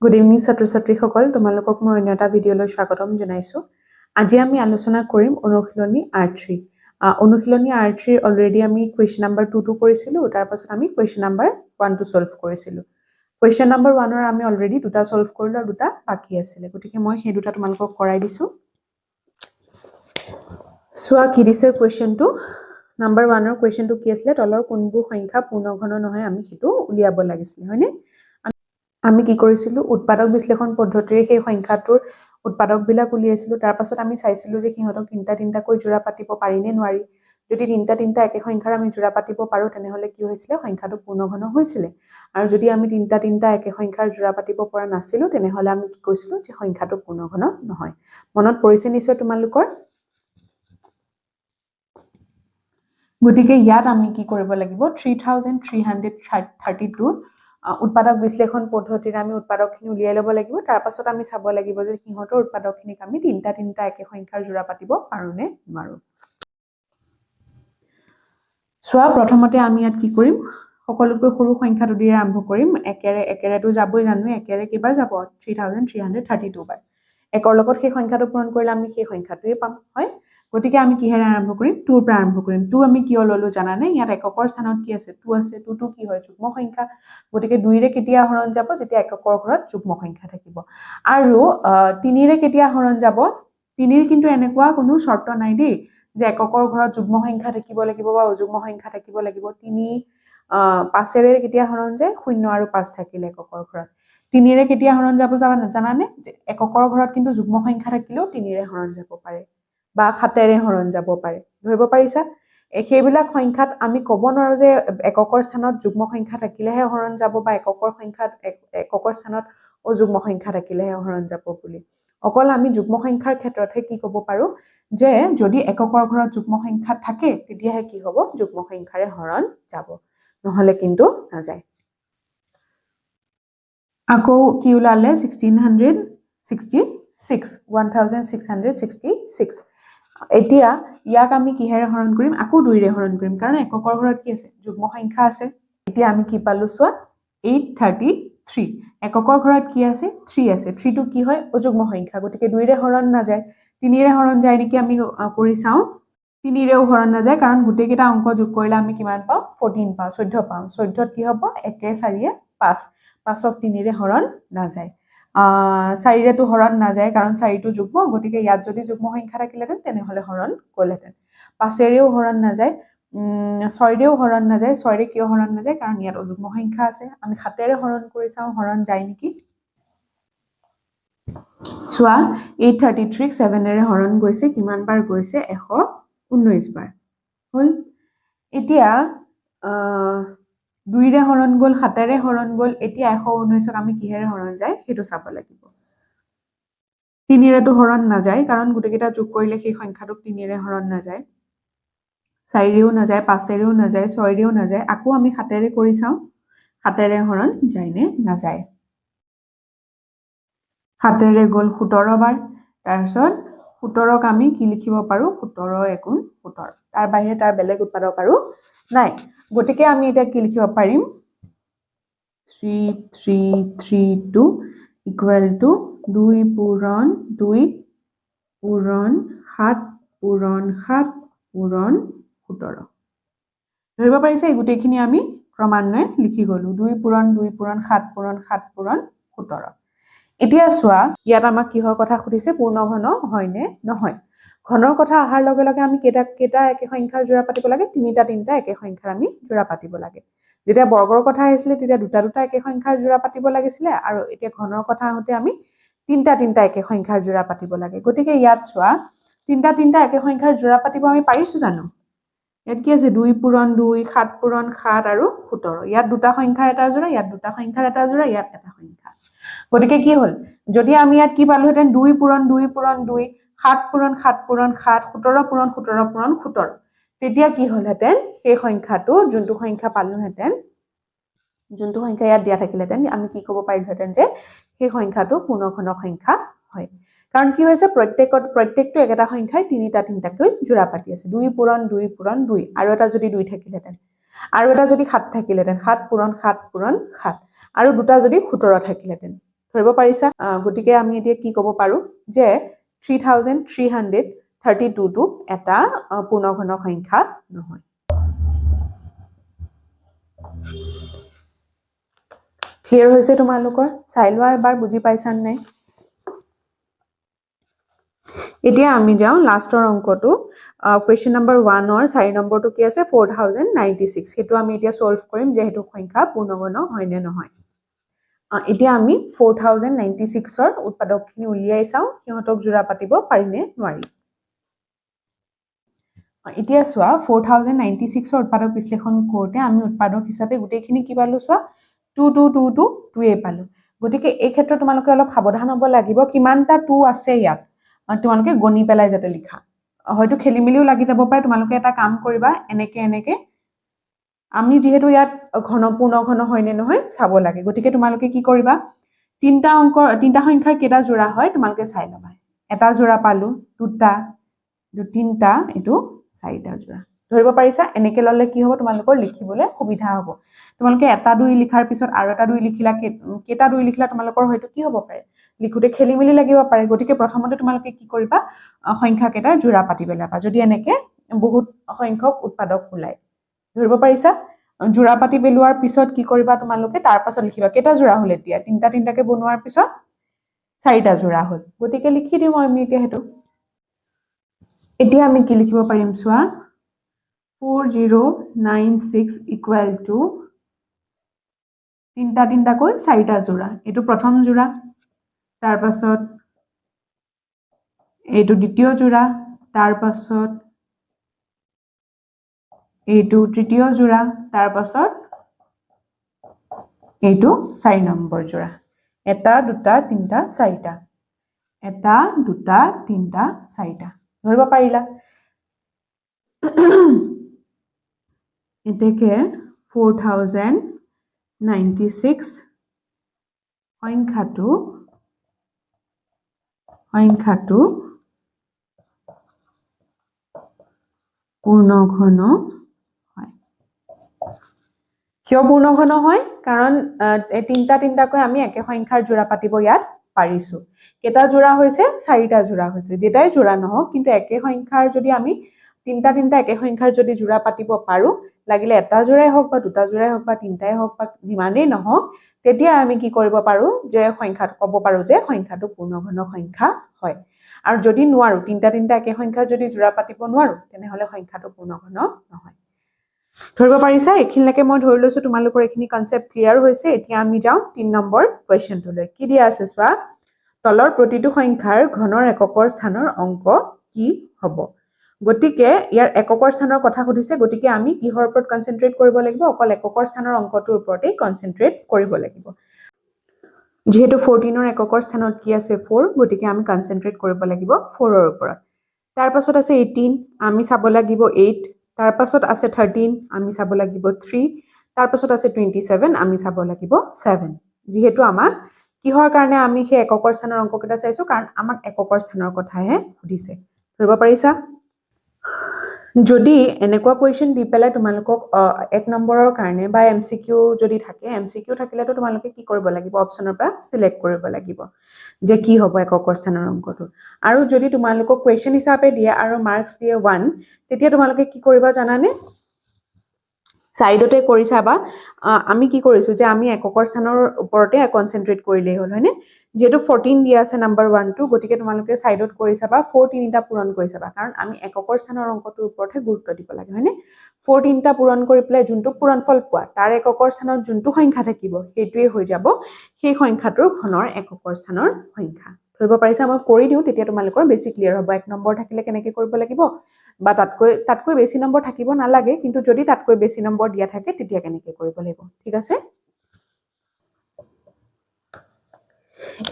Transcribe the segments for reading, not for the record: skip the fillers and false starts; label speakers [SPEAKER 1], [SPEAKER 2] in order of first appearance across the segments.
[SPEAKER 1] good evening ছাত্ৰ-ছাত্ৰীসকল তোমালোকক মই অন্য এটা ভিডিঅ'লৈ স্বাগতম জনাইছো আজি আমি আলোচনা কৰিম অনুশীলনী R3 অনুশীলনী R3 অলৰেডি আমি কোৱেশ্চন নাম্বাৰ 2 টো কৰিছিলো তাৰ পাছত আমি কোৱেশ্চন নাম্বাৰ 1 টো সলভ কৰিছিলো কোৱেশ্চন নাম্বাৰ 1 ৰ আমি অলৰেডি দুটা সলভ কৰিলো আৰু দুটা বাকি আছিল গতিকে মই সেই দুটা তোমালোকক কৰাই দিছো সোৱা কি দিছে কোৱেশ্চন টো নাম্বাৰ 1 ৰ কোৱেশ্চন টো কি আছিল তলৰ কোনবোৰ সংখ্যা পূৰ্ণঘন নহয় আমি হেতু উলিয়াব লাগিছিল হয়নে আমি কি কৰিছিলো উৎপাদক বিশ্লেষণ পদ্ধতিৰে সেই সংখ্যাটোৰ উৎপাদক বিলাক উলিয়াইছিলো তাৰ পাছত আমি চাইছিলো যে সিহঁতক তিনটা কৈ জোৰা পাতিব পাৰি নে নোৱাৰি যদি তিনটা একে সংখ্যাৰ আমি জোৰা পাতিব পাৰো তেনেহলে কি হৈছিল সংখ্যাটো পূৰ্ণঘন হৈছিল আৰু যদি আমি তিনটা একে সংখ্যাৰ জোৰা পাতিব পৰা নাছিলো তেনেহলে আমি কি কৈছিলো যে সংখ্যাটো পূৰ্ণঘন নহয় মনত পৰিছে নিশ্চয় তোমালোকৰ গতিকে ইয়াত আমি কি কৰিব লাগিব 3332 উৎপাদক বিশ্লেষণ পদ্ধতিৰে আমি উৎপাদকখিনি উলিয়াই লব লাগিব তাৰ পাছত আমি চাব লাগিব যে সিহঁতৰ উৎপাদকখিনিক আমি তিনটা একে সংখ্যাৰ জোৰা পাতিব পাৰো নে নোৱাৰো সোৱা প্ৰথমতে আমি ইয়াত কি কৰিম সকলোতকৈ সৰু সংখ্যাটো দি আৰম্ভ কৰিম একেৰেটো যাবই জানো একেৰে কিবাৰ যাব 3332 বাৰ একৰ লগত সেই সংখ্যাটো পূৰণ কৰিলে আমি সেই সংখ্যাটোৱে পাম হয় গতিকে আমি কিহেৰে আৰম্ভ কৰিম 2 ৰ পৰা আৰম্ভ কৰিম 2 আমি কিয় ললো জানানে ইয়াত এককৰ স্থানত কি আছে 2 আছে 2 টো কি হয় যুগ্ম সংখ্যা গতিকে 2 ৰে কেতিয়া হৰণ যাব যেতিয়া এককৰ ঘৰত যুগ্ম সংখ্যা থাকিব আৰু 3 ৰে কেতিয়া হৰণ যাব 3 ৰ কিন্তু এনেকুৱা কোনো শৰ্ত নাই দেই যে এককৰ ঘৰত যুগ্ম সংখ্যা থাকিব লাগিব বা অযুগ্ম সংখ্যা থাকিব লাগিব 3 5 ৰে কেতিয়া হৰণ যায় 0 আৰু 5 থাকিলে এককৰ ঘৰত 3 ৰে কেতিয়া হৰণ যাব জানানে এককৰ ঘৰত কিন্তু যুগ্ম সংখ্যা থাকিলেও 3 ৰে হৰণ যাব পাৰে বা 7 ৰে হৰণ যাব পাৰে ধৰিব পাৰিছা সেইবিলাক সংখ্যাত আমি ক'ব নোৱাৰো যে এককৰ স্থানত যুগ্ম সংখ্যা থাকিলেহে হৰণ যাব বা এককৰ স্থানত অযুগ্ম সংখ্যা থাকিলেহে হৰণ যাব বুলি অকল আমি যুগ্ম সংখ্যাৰ ক্ষেত্ৰতহে কি ক'ব পাৰো যে যদি এককৰ ঘৰত যুগ্ম সংখ্যা থাকে তেতিয়াহে কি হ'ব যুগ্ম সংখ্যাৰে হৰণ যাব নহলে কিন্তু নাযায় আকৌ কি ওলালে 1666 এতিয়া ইয়াক আমি কিহেৰে হৰণ কৰিম আকৌ 2 ৰে হৰণ কৰিম কাৰণ এককৰ ঘৰত কি আছে যুগ্ম সংখ্যা আছে এতিয়া আমি কি পালো সোৱা 833 এককৰ ঘৰত কি আছে 3 আছে 3 টো কি হয় অযুগ্ম সংখ্যা গতিকে 2 ৰে হৰণ নাযায় 3 ৰে হৰণ যায় নেকি আমি কৰি চাও 3 ৰেও হৰণ নাযায় কাৰণ গুটেই কেইটা অংক যোগ কৰিলে আমি কিমান পাও 14 পাও 14 পাও 14 কি হ'ব 1 4 5 5ক 3 ৰে হৰণ নাযায় 4 ৰেটো হৰণ নাযায় কাৰণ 4 টো যুগ্ম গতিকে ইয়াত যদি যুগ্ম সংখ্যা থাকিলেতেন তেনেহলে হৰণ গলেতেন 5 ৰেও হৰণ নাযায় 6 ৰেও হৰণ নাযায় 6 ৰে কিয় হৰণ নাযায় কাৰণ ইয়াত অযুগ্ম সংখ্যা আছে আমি 7 ৰে হৰণ কৰি চাও হৰণ যায় নেকি সোৱা 833 ক 7 ৰে হৰণ গৈছে কিমান বাৰ গৈছে 119 বাৰ হল এতিয়া 2 ৰে হৰণ গল 7 ৰে হৰণ গল এতিয়া 119ক আমি কিহেৰে হৰণ যায় হেতু চাব লাগিব 3 ৰেটো হৰণ নাযায় কাৰণ গুটেকেইটা যোগ কৰিলে সেই সংখ্যাটোক 3 ৰে হৰণ নাযায় 4 ৰেও নাযায় 5 ৰেও নাযায় 6 ৰেও নাযায় আকৌ আমি 7 ৰে কৰি চাও 7 ৰে হৰণ যায় নে নাযায় 7 ৰে গল 17 বাৰ তাৰপিছত 17ক আমি কি লিখিব পাৰো 17 * 17 তাৰ বাহিৰে তাৰ বেলেগ উৎপাদক আৰু নাই গতিকে আমি এটা কি লিখিব পাৰিম 3332 = 2 পূৰণ 2 পূৰণ 7 পূৰণ 7 পূৰণ 17 ধৰিব পাৰিছে এই গুটেইখিনি আমি ক্ৰমান্বয়ে লিখি গলো 2 পূৰণ 2 পূৰণ 7 পূৰণ 7 পূৰণ 17 এতিয়া সোৱা ইয়াত আমাক কিহৰ কথা খুদিছে পূৰ্ণঘন হয় নে নহয় ঘনৰ কথা আহাৰ লগে লগে আমি কেটা একে সংখ্যাৰ জোৰা পাতিব লাগে তিনটা একে সংখ্যাৰ আমি জোৰা পাতিব লাগে যেতিয়া বৰ্গৰ কথা আহিছিল তেতিয়া দুটা একে সংখ্যাৰ জোৰা পাতিব লাগিছিল আৰু এতিয়া ঘনৰ কথা হতে আমি তিনটা একে সংখ্যাৰ জোৰা পাতিব লাগে গতিকে ইয়াত সোৱা তিনটা একে সংখ্যাৰ জোৰা পাতিব আমি পাৰিছো জানো ইয়াত কি আছে 2 পূৰণ 2 7 পূৰণ 7 আৰু 17 ইয়াত দুটা সংখ্যাৰ এটা জোৰা ইয়াত দুটা সংখ্যাৰ এটা জোৰা ইয়াত এটা সংখ্যা গতিকে কি হল যদি আমি ইয়াত কি পালোহেতেন 2 পূৰণ 2 পূৰণ 2 7 পূৰণ 7 পূৰণ 7 17 পূৰণ 17 পূৰণ 17 তেতিয়া কি হলহেতেন সেই সংখ্যাটো যোনটো সংখ্যা পালোহেতেন যোনটো সংখ্যা ইয়াত দিয়া থাকিলেতেন আমি কি ক'ব পাৰিলোহেতেন যে সেই সংখ্যাটো পূৰ্ণঘন সংখ্যা হয় কাৰণ কি হৈছে প্ৰত্যেকটো একেটা সংখ্যাই তিনটাকৈ জোৰা পাতি আছে 2 পূৰণ 2 পূৰণ 2 আৰু এটা যদি 2 থাকিলেতেন আৰু এটা যদি 7 থাকিলেতেন 7 পূৰণ 7 পূৰণ 7 আৰু দুটা যদি 17 থাকিলেতেন ধৰিব পাৰিছা গতিকে আমি এতিয়া কি ক'ব পাৰো যে 3332 টো এটা পূৰ্ণঘন সংখ্যা নহয় ক্লিয়াৰ হৈছে তোমালোকৰ চাই লোৱা এবাৰ বুজি পাইছান নাই এতিয়া আমি যাও লাষ্টৰ অংকটো কোৱেশ্চন নম্বৰ 1 অৰ 4 নম্বৰটো কি আছে 4096 হেতু আমি এতিয়া সলভ কৰিম যে হেতু সংখ্যা পূৰ্ণঘন হয় নে নহয় এতিয়া আমি 4096 ৰ উৎপাদকখিনি উলিয়াই চাও সিহঁতক জোৰা পাতিব পাৰি নে নোৱাৰি এতিয়া চোৱা 4096 ৰ উৎপাদক বিশ্লেষণ কৰোতে আমি উৎপাদক হিচাপে গোটেইখিনি কি পালো চোৱা 2222 2 পালো গতিকে এই ক্ষেত্ৰত তোমালোকে অলপ সাৱধান হ'ব লাগিব কিমানটা 2 আছে ইয়াত তোমালোকে গণি পেলাই যাতে লিখা হয়তো খেলিমেলিও লাগি যাব পাৰে তোমালোকে এটা কাম কৰিবা এনেকে আমি যেহেতু ইয়াত ঘনপূৰ্ণ ঘন হয় নে নহয় চাব লাগে গতিকে তোমালোকে কি কৰিবা তিনটা সংখ্যাৰ কেটা জোড়া হয় তোমালোকে চাই লবা এটা জোড়া পালো দুটা তিনটা এটো চাৰিটা জোড়া ধৰিব পাৰিছা এনেকে ললে কি হ'ব তোমালোকৰ লিখিবলৈ সুবিধা হ'ব তোমালোকে এটা দুই লিখাৰ পিছত আৰু এটা দুই লিখিলা কেটা দুই লিখিলা তোমালোকৰ হয়তো কি হ'ব পাৰে লিখোতে খেলিমেলি লাগিব পাৰে গতিকে প্ৰথমতে তোমালোকে কি কৰিবা সংখ্যা কেটাৰ জোড়া পাতি পেলাবা যদি এনেকে বহুত সংখ্যক উৎপাদক ওলাই ধৰিব পাৰিছা জোড়া পাতি পেলোৱাৰ পিছত কি কৰিবা তোমালোকে তাৰ পাছত লিখিবা কেটা জোড়া হল এতিয়া তিনটাকে বনোৱাৰ পিছত চাৰিটা জোড়া হল গতিকে লিখি দিও আমি এতিয়া হেতু এতিয়া আমি কি লিখিব পাৰিম চোৱা 4096 ইকুৱেল টু তিনটাকৈ চাৰিটা জোড়া এটো প্ৰথম জোড়া তাৰ পাছত এটো দ্বিতীয় জোড়া তাৰ পাছত এইটো তৃতীয় জোড়া তাৰ পাছত এইটো 4 নম্বৰ জোড়া এটা দুটা তিনটা চাৰিটা এটা দুটা তিনটা চাৰিটা ধৰিব পাৰিলা এতেকে 4096 সংখ্যাটো পূৰ্ণঘন হয় কিয় পূৰ্ণঘন হয় কাৰণ তিনটাকৈ আমি একে সংখ্যাৰ জোড়া পাতিব ইয়াত পাৰিছো কেটা জোড়া হৈছে চাৰিটা জোড়া হৈছে যেটাই জোড়া নহওক কিন্তু একে সংখ্যাৰ যদি আমি তিনটা একে সংখ্যাৰ যদি জোড়া পাতিব পাৰো লাগিলে এটা জোড়াই হওক বা দুটা জোড়াই হওক বা তিনটাই হওক বা যিমানেই নহওক তেতিয়া আমি কি কৰিব পাৰো যে সংখ্যাটো ক'ব পাৰো যে সংখ্যাটো পূৰ্ণঘন সংখ্যা হয় আৰু যদি নোৱাৰো তিনটা একে সংখ্যাৰ যদি জোড়া পাতিব নোৱাৰো তেনেহলে সংখ্যাটো পূৰ্ণঘন নহয় ধৰিব পাৰিছা এখিনলৈকে মই ধৰি লৈছো তোমালোকৰ এখিনি কনসেপ্ট ক্লিয়াৰ হৈছে এতিয়া আমি যাও 3 নম্বৰ কোৱেশ্চনটোলৈ কি দিয়া আছে চোৱা তলৰ প্ৰতিটো সংখ্যাৰ ঘনৰ এককৰ স্থানৰ অংক কি হ'ব গতিকে ইয়াৰ এককৰ স্থানৰ কথা খুদিছে গতিকে আমি কিহৰ ওপৰত কনসেন্ট্ৰেট কৰিব লাগিব অকল এককৰ স্থানৰ অংকটোৰ ওপৰতে কনসেন্ট্ৰেট কৰিব লাগিব যেহেতু 14 ৰ এককৰ স্থানত কি আছে 4 গতিকে আমি কনসেন্ট্ৰেট কৰিব লাগিব 4 ৰ ওপৰত তাৰ পাছত আছে 18 আমি চাব লাগিব 8 তাৰ পাছত আছে 13 আমি চাব লাগিব 3 তাৰ পাছত আছে 27 আমি চাব লাগিব 7 যেহেতু আমাক কিহৰ কাৰণে আমি সেই এককৰ স্থানৰ অংক কেটা চাইছো কাৰণ আমাক এককৰ স্থানৰ কথাহে সুধিছে ধৰিব পাৰিছা যদি এনেকুৱা কোৱেশ্চন দি পেলাই তোমালোকক 1 নম্বৰৰ কাৰণে বা এমসিকিউ যদি থাকে এমসিকিউ থাকিলে তো তোমালোকে কি কৰিব লাগিব অপচনৰ পৰা সিলেক্ট কৰিব লাগিব যে কি হ'ব এককৰ স্থানৰ অংকটো আৰু যদি তোমালোকক কোৱেশ্চন হিচাপে দিয়ে আৰু মাৰ্কস দিয়ে 1 তেতিয়া তোমালোকে কি কৰিবা জানানে সাইডতে কৰি চাবা আমি কি কৰিছো যে আমি এককৰ স্থানৰ ওপৰতে কনসেন্ট্ৰেট কৰিলেই হল হয়নে যেটো 14 দিয়া আছে নাম্বাৰ 1 2 গতিকে তোমালোকে সাইডত কৰি চাবা 4 তিনিটা পূৰণ কৰি চাবা কাৰণ আমি এককৰ স্থানৰ অংকটোৰ ওপৰতে গুৰুত্ব দিব লাগে হয়নে 4 তিনিটা পূৰণ কৰি পেলাই যোনটো পূৰণফল পোৱা তাৰ এককৰ স্থানত যোনটো সংখ্যা থাকিব সেইটোৱে হৈ যাব সেই সংখ্যাটোৰ ঘনৰ এককৰ স্থানৰ সংখ্যা ধৰিব পাৰিছা মই কৰি দিও তেতিয়া তোমালোকৰ বেছি ক্লিয়াৰ হ'ব 1 নম্বৰ থাকিলে কেনেকৈ কৰিব লাগিব বা তাতকৈ বেছি নম্বৰ থাকিব নালাগে কিন্তু যদি তাতকৈ বেছি নম্বৰ দিয়া থাকে তেতিয়া কেনেকৈ কৰিব লাগিব ঠিক আছে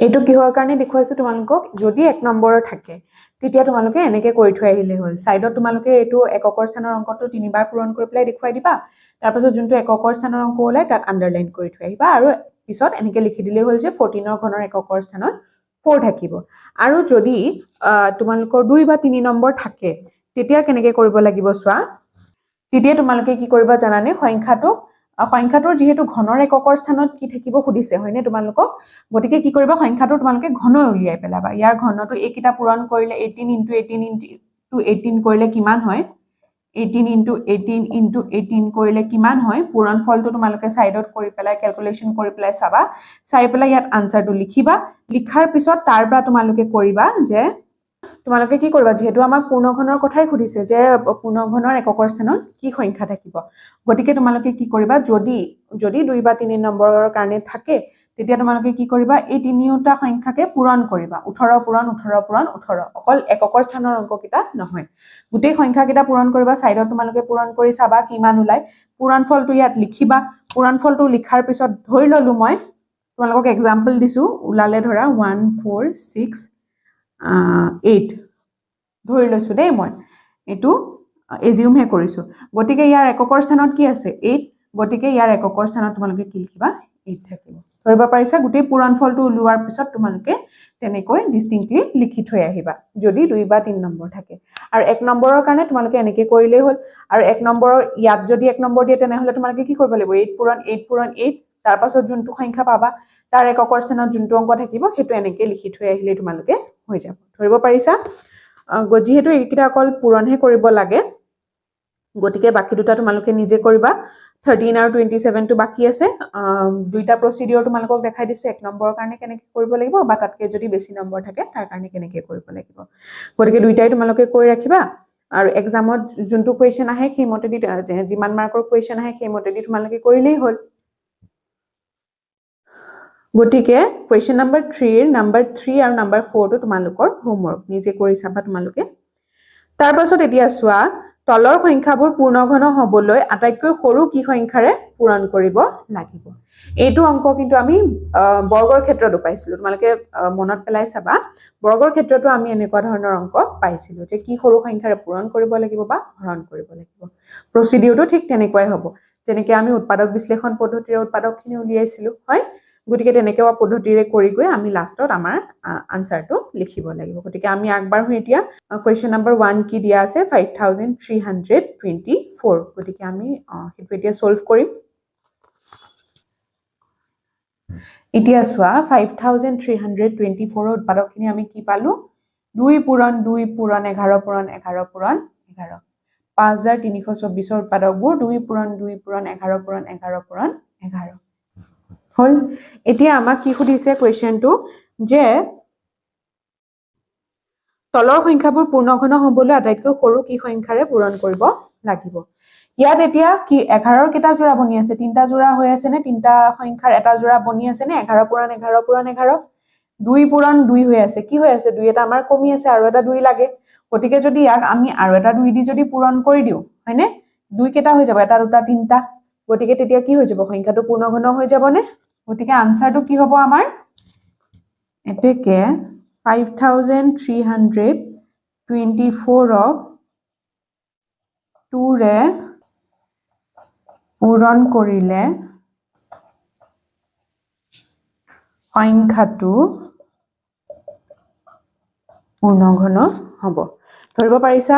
[SPEAKER 1] এটো কিহৰ কাৰণে দেখুৱাইছো তোমালোকক যদি 1 নম্বৰ থাকে তেতিয়া তোমালোকে এনেকৈ কৰি থৈ আহিলে হ'ল সাইডত তোমালোকে এটো এককৰ স্থানৰ অংকটো তিনিবাৰ পূৰণ কৰি পেলাই দেখুৱাই দিবা তাৰ পাছত যোনটো এককৰ স্থানৰ অংক ওলাই তাক আন্ডাৰলাইন কৰি থৈ আহিবা আৰু পিছত এনেকৈ লিখি দিলে হ'ল যে 14 ৰ ঘনৰ এককৰ স্থানত 4 থাকিব আৰু যদি তোমালোকৰ 2 বা 3 নম্বৰ থাকে তেতিয়া কেনেকৈ কৰিব লাগিব চোৱা তেতিয়া তোমালোকে কি কৰিবা জানানে সংখ্যাটো সংখ্যাটোৰ যেহেতু ঘনৰ এককৰ স্থানত কি থাকিব খুদিছে হয়নে তোমালোকক গতিকে কি কৰিবা সংখ্যাটো তোমালোকে ঘন উলিয়াই পেলাবা ইয়াৰ ঘনটো এইকিটা পূৰণ কৰিলে 18 * 18 * 18 কৰিলে কিমান হয় 18 * 18 * 18 কৰিলে কিমান হয় পূৰণ ফলটো তোমালোকে সাইডত কৰি পেলাই ক্যালকুলেশন কৰি পেলাই চাবা চাই পেলাই ইয়াত আনসাৰটো লিখিবা লিখাৰ পিছত তাৰ পৰা তোমালোকে কৰিবা যে তোমালোকে কি কৰিবা যেহেতু আমাক পূৰ্ণঘনৰ কথাই খুদিছে যে পূৰ্ণঘনৰ এককৰ স্থানত কি সংখ্যা থাকিব গতিকে তোমালোকে কি কৰিবা যদি 2 বা 3 নম্বৰৰ কাৰণে থাকে তেতিয়া তোমালোকে কি কৰিবা এই তিনিওটা সংখ্যাকে পূৰণ কৰিবা 18 পূৰণ 18 পূৰণ 18 অকল এককৰ স্থানৰ অংককিটা নহয় গোটেই সংখ্যাকিটা পূৰণ কৰিবা সাইডত তোমালোকে পূৰণ কৰি চাবা কিমান ওলাই পূৰণ ফলটো ইয়াত লিখিবা পূৰণ ফলটো লিখাৰ পিছত ধৰি ললো মই তোমালোকক এক্সাম্পল দিছো উলালে ধৰা 1 4 6 8 ধৰি লৈছো দেই মই এটো এজিউম হে কৰিছো গতিকে ইয়াৰ এককৰ স্থানত কি আছে 8 গতিকে ইয়াৰ এককৰ স্থানত তোমালোকে কি লিখিবা 8 থাকিব ধৰিব পাৰিছা গোটেই পূৰণ ফলটো উলোৱাৰ পিছত তোমালোকে তেনেকৈ ডিস্টিংক্টলি লিখি থৈ আহিবা যদি 2 বা 3 নম্বৰ থাকে আৰু 1 নম্বৰৰ কাৰণে তোমালোকে এনেকৈ কৰিলেই হ'ল আৰু 1 নম্বৰৰ ইয়াত যদি 1 নম্বৰ দিয়ে তেনেহলে তোমালোকে কি কৰিব লাগিব 8 পূৰণ 8 পূৰণ 8 তাৰ পাছত যোনটো সংখ্যা পাবা তাৰ এককৰ স্থানত যোনটো অংক থাকিব হেতু এনেকৈ লিখি থৈ আহিলে তোমালোকে হৈ যাব ধৰিব পাৰিছা যেহেতু এইকিটা অকল পূৰণহে কৰিব লাগে গতিকে বাকি দুটা তোমালোকে নিজে কৰিবা 13 আৰু 27 টো বাকি আছে দুইটা প্ৰসিডিউৰ তোমালোকক দেখাই দিছো 1 নম্বৰৰ কাৰণে কেনেকৈ কৰিব লাগিব বা তাতকে যদি বেছি নম্বৰ থাকে তাৰ কাৰণে কেনেকৈ কৰিব লাগিব গতিকে দুইটাই তোমালোকে কৰি ৰাখিবা আৰু এক্সামত যোনটো কোৱেশ্চন আহে সেই মতেদি যিমান মাৰ্কৰ কোৱেশ্চন আহে সেই মতেদি তোমালোকে কৰিলেই হ'ল গতিকে কোৱেশ্চন নম্বৰ 3 নম্বৰ 3 আৰু নম্বৰ 4 টো তোমালোকৰ হোমৱৰ্ক নিজে কৰি চাবা তোমালোকে তাৰ পাছত এতিয়া চোৱা তলৰ সংখ্যাবোৰ পূৰ্ণঘন হ'বলৈ আটাইতকৈ সৰু কি সংখ্যাৰে পূৰণ কৰিব লাগিব এইটো অংক কিন্তু আমি বৰ্গৰ ক্ষেত্ৰত পাইছিলো তোমালোকে মনত পেলাই চাবা বৰ্গৰ ক্ষেত্ৰতো আমি এনেকুৱা ধৰণৰ অংক পাইছিলো যে কি সৰু সংখ্যাৰে পূৰণ কৰিব লাগিব বা হৰণ কৰিব লাগিব প্ৰসিডিউৰটো ঠিক তেনেকুৱাই হ'ব যেনেকৈ আমি উৎপাদক বিশ্লেষণ পদ্ধতিৰে উৎপাদকখিনি উলিয়াইছিলো হয় গতিকে তেনেকৈ পদ্ধতিৰে কৰি গৈ আমি লাষ্টত আমাৰ আনসাৰটো লিখিব লাগিব গতিকে আমি আগবাৰ হৈ এতিয়া কোৱেশ্চন নম্বৰ 1 কি দিয়া আছে 5324 গতিকে আমি হেতু এতিয়া সলভ কৰিম এতিয়া চোৱা 5324 ৰ উৎপাদকখিনি আমি কি পালো 2 পূৰণ 2 পূৰণ 11 পূৰণ 11 পূৰণ 11 5324 ৰ উৎপাদকবোৰ 2 পূৰণ 2 পূৰণ 11 পূৰণ 11 পূৰণ 11 হল এতিয়া আমাক কি খুদিছে কোৱেশ্চনটো যে তলৰ সংখ্যাবোৰ পূৰ্ণঘন হ'বলৈ আটাইতকৈ সৰু কি সংখ্যাৰে পূৰণ কৰিব লাগিব ইয়াত এতিয়া কি 11ৰ কেটা জোড়া বনি আছে তিনটা জোড়া হৈ আছে নে তিনটা সংখ্যাৰ এটা জোড়া বনি আছে নে 11 পূৰণ 11 পূৰণ 11 2 পূৰণ 2 হৈ আছে কি হৈ আছে 2 এটা আমাৰ কমি আছে আৰু এটা 2 লাগে গতিকে যদি ইয়াক আমি আৰু এটা 2 দি যদি পূৰণ কৰি দিও হয়নে 2 কেটা হৈ যাব এটা দুটা তিনটা গতিকে তেতিয়া কি হৈ যাব সংখ্যাটো পূৰ্ণঘন হৈ যাব নে গতিকে আনসাৰটো কি হ'ব আমাৰ এতেকে 5324 ক 2 ৰে পূৰণ কৰিলে সংখ্যাটো পূৰ্ণঘন হ'ব ধৰিব পাৰিছা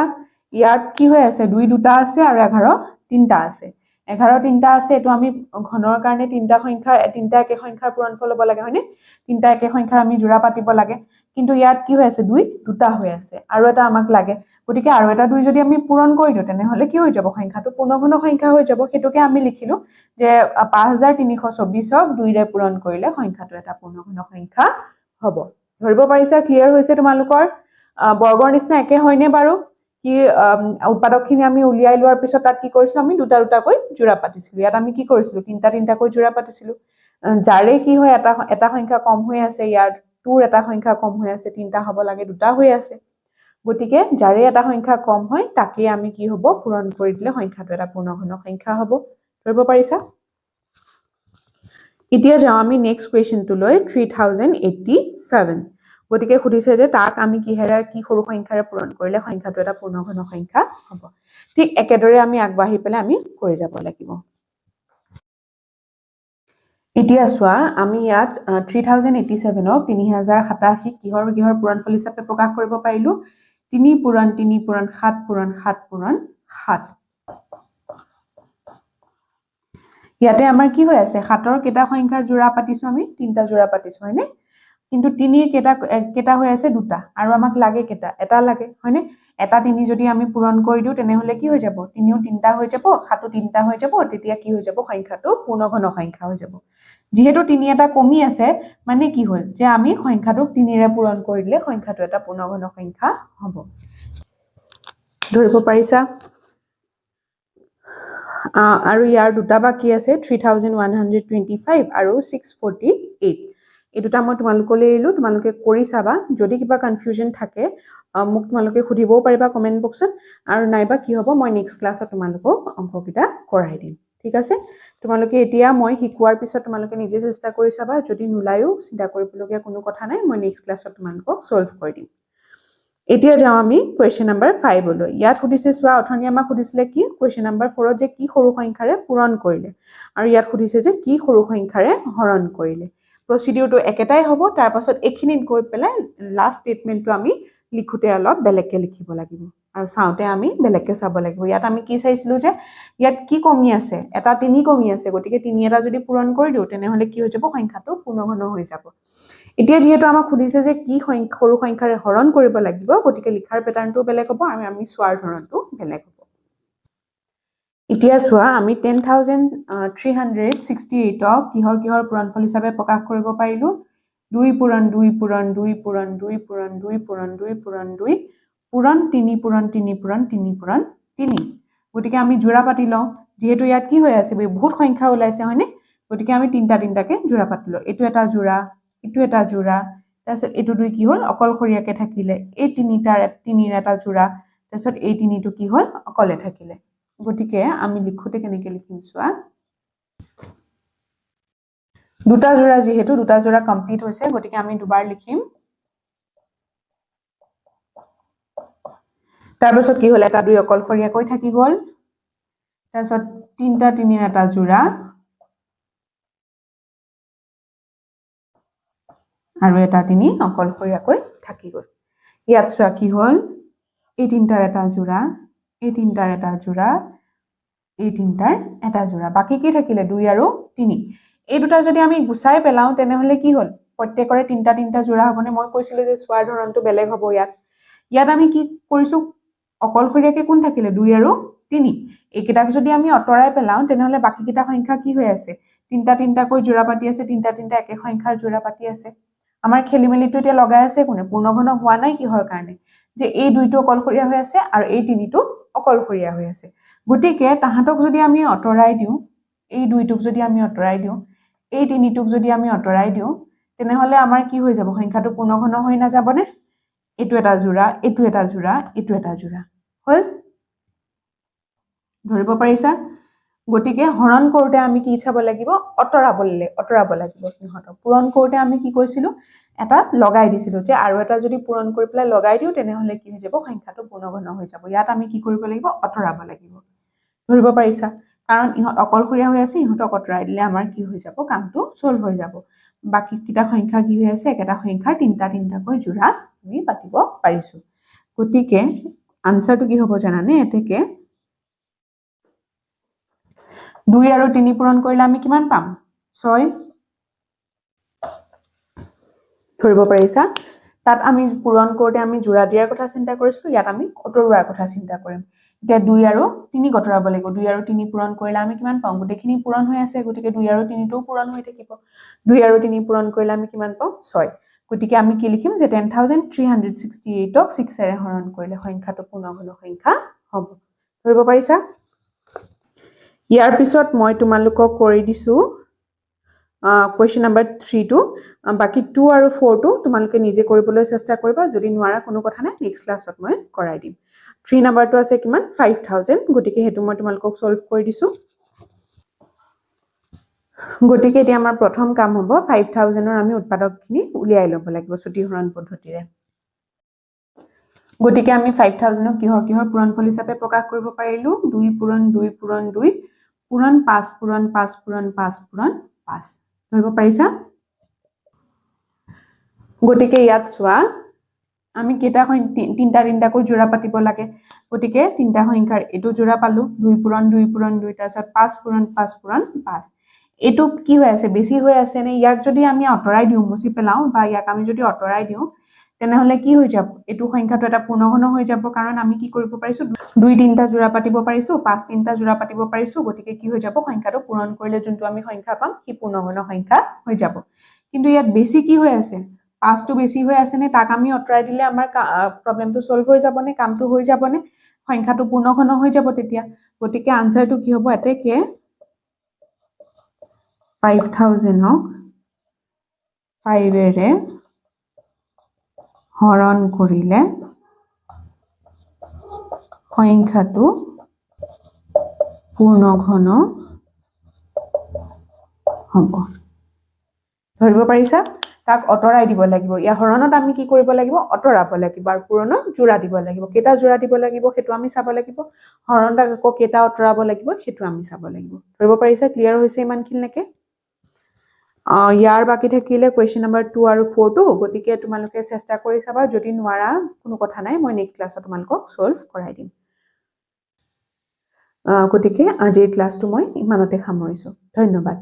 [SPEAKER 1] ইয়াত কি হৈ আছে 2 দুটা আছে আৰু 11 তিনটা আছে 11 তিনটা আছে এটো আমি ঘনৰ কাৰণে তিনটা সংখ্যা তিনটা একে সংখ্যাৰ পূৰণফল হ'ব লাগে হয়নে তিনটা একে সংখ্যাৰ আমি জোড়া পাতিব লাগে কিন্তু ইয়াত কি হৈ আছে 2 দুটা হৈ আছে আৰু এটা আমাক লাগে গতিকে আৰু এটা 2 যদি আমি পূৰণ কৰি দিও তেনেহলে কি হৈ যাব সংখ্যাটো পূৰ্ণঘন সংখ্যা হৈ যাব হেতুকে আমি লিখিলো যে 5324 ক 2 ৰে পূৰণ কৰিলে সংখ্যাটো এটা পূৰ্ণঘন সংখ্যা হ'ব ধৰিব পাৰিছা ক্লিয়াৰ হৈছে তোমালোকৰ বৰ্গৰ নিচিনা একে হয়নে বাৰু কি উৎপাদকখিনি আমি উলিয়াই লোৱাৰ পিছত তাত কি কৰিছিলো আমি দুটা দুটাকৈ জোড়া পাতিছিলো ইয়াত আমি কি কৰিছিলো তিনটা তিনটাকৈ জোড়া পাতিছিলো যাৰে কি হয় এটা সংখ্যা কম হৈ আছে ইয়াৰ 2 এটা সংখ্যা কম হৈ আছে তিনটা হ'ব লাগে দুটা হৈ আছে গতিকে যাৰে এটা সংখ্যা কম হয় তাকে আমি কি হ'ব পূৰণ কৰি দিলে সংখ্যাটো এটা পূৰ্ণঘন সংখ্যা হ'ব ধৰিব পাৰিছা এতিয়া যাও আমি নেক্সট কোৱেশ্চনটো লৈ 3087 গতিকে খুদিছে যে তাক আমি কিহেৰে কি সৰু সংখ্যাৰে পূৰণ কৰিলে সংখ্যাটো এটা পূৰ্ণঘন সংখ্যা হ'ব ঠিক একেদৰে আমি আগবাঢ়ি পেলে আমি কৰি যাব লাগিব এতিয়া চোৱা আমি ইয়াত 3087 ক 3087 কিহৰ পূৰণফল হিচাপে প্ৰকাশ কৰিব পাৰিলো 3 পূৰণ 3 পূৰণ 7 পূৰণ 7 পূৰণ 7 ইয়াতে আমাৰ কি হৈ আছে 7ৰ কেটা সংখ্যাৰ জোড়া পাতিছো আমি 3টা জোড়া পাতিছো হয়নে কিন্তু 3ৰ কেটা হৈ আছে দুটা আৰু আমাক লাগে কেটা এটা লাগে হয়নে এটা 3 যদি আমি পূৰণ কৰি দিও তেনেহলে কি হৈ যাব 3ও 3টা হৈ যাব 7ও 3টা হৈ যাব তেতিয়া কি হৈ যাব সংখ্যাটো পূৰ্ণঘন সংখ্যা হৈ যাব যেহেতু 3 এটা কমি আছে মানে কি হ'ল যে আমি সংখ্যাটোক 3ৰে পূৰণ কৰি দিলে সংখ্যাটো এটা পূৰ্ণঘন সংখ্যা হ'ব ধৰিব পাৰিছা আৰু ইয়াৰ দুটা বাকি আছে 3125 আৰু 648 এই দুটা মই তোমালোকলৈ এৰিলো তোমালোকে কৰি চাবা যদি কিবা কনফিউজন থাকে মোক তোমালোকে খুদিবও পাৰিবা কমেন্ট বক্সত আৰু নাইবা কি হ'ব মই নেক্সট ক্লাছত তোমালোকক অংককিটা কৰাই দিম ঠিক আছে তোমালোকে এতিয়া মই শিকোৱাৰ পিছত তোমালোকে নিজে চেষ্টা কৰি চাবা যদি নুলায়ও চিন্তা কৰিবলগীয়া কোনো কথা নাই মই নেক্সট ক্লাছত তোমালোকক সলভ কৰি দিম এতিয়া যাও আমি কোৱেশ্চন নম্বৰ 5 লৈ ইয়াত খুদিছে সোৱা অথনি আমাক খুদিছিলে কি কোৱেশ্চন নম্বৰ 4 ত যে কি সৰু সংখ্যাৰে পূৰণ কৰিলে আৰু ইয়াত খুদিছে যে কি সৰু সংখ্যাৰে হৰণ কৰিলে প্ৰসিডিউৰটো একেটাই হ'ব তাৰ পাছত এখিনিত গৈ পেলাই লাষ্ট স্টেটমেন্টটো আমি লিখুতে অলপ বেলেগকে লিখিব লাগিব আৰু চাওতে আমি বেলেগকে চাব লাগিব ইয়াত আমি কি চাইছিলো যে ইয়াত কি কমি আছে এটা 3 কমি আছে গতিকে 3 এটা যদি পূৰণ কৰি দিও তেনেহলে কি হৈ যাব সংখ্যাটো পূৰ্ণঘন হৈ যাব এতিয়া যেহেতু আমাক খুদিছে যে কি সৰু সংখ্যাৰে হৰণ কৰিব লাগিব গতিকে লিখাৰ প্যাটাৰ্নটো বেলেগ হ'ব আৰু আমি সোৱাৰ ধৰণটো বেলেগ হ'ব এতিয়া সোৱা আমি 10368 ক কিহৰ পূৰণফল হিচাপে প্ৰকাশ কৰিব পাৰিলো 2 পূৰণ 2 পূৰণ 2 পূৰণ 2 পূৰণ 2 পূৰণ 2 পূৰণ 2 পূৰণ 3 পূৰণ 3 পূৰণ 3 পূৰণ 3 গতিকে আমি জোড়া পাতি লওঁ যেহেতু ইয়াত কি হৈ আছে বহুত সংখ্যা ওলাইছে হয়নে গতিকে আমি তিনটাকে জোড়া পাতিলো এটো এটা জোড়া এটো এটা জোড়া তাৰছত এটো দুই কি হল অকলখৰিয়াকে থাকিলে এই তিনিৰ এটা জোড়া তাৰছত এই তিনিটো কি হল অকলে থাকিলে গতিকে আমি লিখোতে কেনেকে লিখিম সোৱা দুটা জোড়া যেহেতু দুটা জোড়া কমপ্লিট হৈছে গতিকে আমি দুবাৰ লিখিম তাৰপাছত কি হল এটা দুই অকলখৰিয়াকৈ থাকি গল তাৰছত তিনিৰ এটা জোড়া আৰু এটা 3 অকলখৰিয়াকৈ থাকি গল ইয়াত সোৱা কি হল এই তিনটাৰ এটা জোড়া এই তিনটাৰ এটা জোড়া এই তিনটাৰ এটা জোড়া বাকি কি থাকিলে 2 আৰু 3 এই দুটা যদি আমি গুছাই পেলাও তেনেহলে কি হল প্ৰত্যেকৰে তিনটা জোড়া হবনে মই কৈছিলো যে সোৱাৰ ধৰণটো বেলেগ হ'ব ইয়াত আমি কি কৰিছো অকলখৰিয়াকে কোন থাকিলে 2 আৰু 3 এইকেইটাক যদি আমি অতৰাই পেলাও তেনেহলে বাকি কিটা সংখ্যা কি হৈ আছে তিনটাকৈ জোড়া পাতি আছে তিনটা একে সংখ্যাৰ জোড়া পাতি আছে আমাৰ খেলিমেলিটো এতিয়া লগাই আছে কোনে পূৰ্ণঘন হোৱা নাই কিহৰ কাৰণে যে এই দুইটো অকলখৰিয়া হৈ আছে আৰু এই তিনিটো অকলখৰিয়া হৈ আছে গতিকে তাহাতক যদি আমি অতৰাই দিও এই দুইটোক যদি আমি অতৰাই দিও এই তিনিটোক যদি আমি অতৰাই দিও তেনেহলে আমাৰ কি হৈ যাব সংখ্যাটো পূৰ্ণঘন হৈ না যাবনে এটো এটা জোড়া এটো এটা জোড়া এটো এটা জোড়া হল ধৰিব পাৰিছা গতিকে হৰণ কৰোতে আমি কি চাব লাগিব অতৰাব লাগিব সিহঁতক পূৰণ কৰোতে আমি কি কৈছিলো এটা লগাই দিছিলো যে আৰু এটা যদি পূৰণ কৰি পেলাই লগাই দিও তেনেহলে কি হৈ যাব সংখ্যাটো পূৰ্ণঘন হৈ যাব ইয়াত আমি কি কৰিব লাগিব অতৰাব লাগিব ধৰিব পাৰিছা কাৰণ ইহঁত অকলখৰিয়া হৈ আছে ইহঁতক অতৰাই দিলে আমাৰ কি হৈ যাব কামটো সলভ হৈ যাব বাকি কিটা সংখ্যা কি হৈ আছে একেটা সংখ্যাৰ তিনটাকৈ জোড়া আমি পাতিব পাৰিছো গতিকে আনসাৰটো কি হ'ব জানানে এতেকে 2 আৰু 3 পূৰণ কৰিলে আমি কিমান পাম 6 ধৰিব পাৰিছা তাত আমি পূৰণ কৰোতে আমি জোড়া দিয়াৰ কথা চিন্তা কৰিছিলো ইয়াত আমি অতৰুৱাৰ কথা চিন্তা কৰিম এতিয়া 2 আৰু 3 গতৰাব লাগিব 2 আৰু 3 পূৰণ কৰিলে আমি কিমান পাম গুটেখিনি পূৰণ হৈ আছে গতিকে 2 আৰু 3 টো পূৰণ হৈ থাকিব 2 আৰু 3 পূৰণ কৰিলে আমি কিমান পাম 6 গতিকে আমি কি লিখিম যে 10368 ক 6 এৰে হৰণ কৰিলে সংখ্যাটো পূৰ্ণঘন সংখ্যা হ'ব ধৰিব পাৰিছা ইয়াৰ পিছত মই তোমালোকক কৰি দিছো question number 3 টো বাকি 2 আৰু 4 টো তোমালোকে নিজে কৰিবলৈ চেষ্টা কৰিবা যদি নোৱাৰা কোনো কথা নাই নেক্সট ক্লাছত মই কৰাই দিম 3 নম্বৰটো আছে কিমান 5000 গতিকে হেতু মই তোমালোকক সলভ কৰি দিছো গতিকে এতিয়া আমাৰ প্ৰথম কাম হ'ব 5000 ৰ আমি উৎপাদকখিনি উলিয়াই ল'ব লাগিব ছুটি হৰণ পদ্ধতিৰে গতিকে আমি 5000 ক কিহৰ পূৰণফল হিচাপে প্ৰকাশ কৰিব পাৰিলো 2 পূৰণ 2 পূৰণ 2 পূৰণ 5 পূৰণ 5 পূৰণ 5 পূৰণ 5 ধৰিব পাৰিছা গতিকে ইয়াত সোৱা আমি কেটা তিনটাকৈ জোড়া পাতিব লাগে গতিকে তিনিটা সংখ্যাৰ এইটো জোড়া পালো 2 পূৰণ 2 পূৰণ 2 তাৰপিছত 5 পূৰণ 5 পূৰণ 5 এইটো কি হৈ আছে বেছি হৈ আছে নে ইয়াক যদি আমি অতৰাই দিও মুছি পেলাও বা ইয়াক আমি যদি অতৰাই দিও তেনেহলে কি হৈ যাব এটো সংখ্যাটো এটা পূৰ্ণঘন হৈ যাব কাৰণ আমি কি কৰিব পাৰিছো 2 3টা জোড়া পাতিব পাৰিছো 5 3টা জোড়া পাতিব পাৰিছো গতিকে কি হৈ যাব সংখ্যাটো পূৰণ কৰিলে যোনটো আমি সংখ্যা পাম কি পূৰ্ণঘন সংখ্যা হৈ যাব কিন্তু ইয়াত বেছি কি হৈ আছে 5 টো বেছি হৈ আছে নে তাক আমি অতৰাই দিলে আমাৰ প্ৰবলেমটো সলভ হৈ যাব নে কামটো হৈ যাব নে সংখ্যাটো পূৰ্ণঘন হৈ যাব তেতিয়া গতিকে আনসাৰটো কি হ'ব এতেকে 5000 হক 5 এৰে হৰণ কৰিলে সংখ্যাটো পূৰ্ণঘন হ'ব ধৰিব পাৰিছা তাক অতৰাই দিব লাগিব ইয়া হৰণত আমি কি কৰিব লাগিব অতৰাব লাগিব আৰু পূৰণত জোড়া দিব লাগিব কেটা জোড়া দিব লাগিব হেতু আমি চাব লাগিব হৰণত আকৌ কেটা অতৰাব লাগিব হেতু আমি চাব লাগিব ধৰিব পাৰিছা ক্লিয়াৰ হৈছে ইমানখিনলৈকে ইয়াৰ বাকি থাকিলে কোৱেশ্চন নম্বৰ 2 আৰু 4 টো গতিকে তোমালোকে চেষ্টা কৰি চাবা যদি নোৱাৰা কোনো কথা নাই মই নেক্সট ক্লাছত তোমালোকক সলভ কৰাই দিম গতিকে আজিৰ ক্লাছটো মই ইমানতে সামৰিছো ধন্যবাদ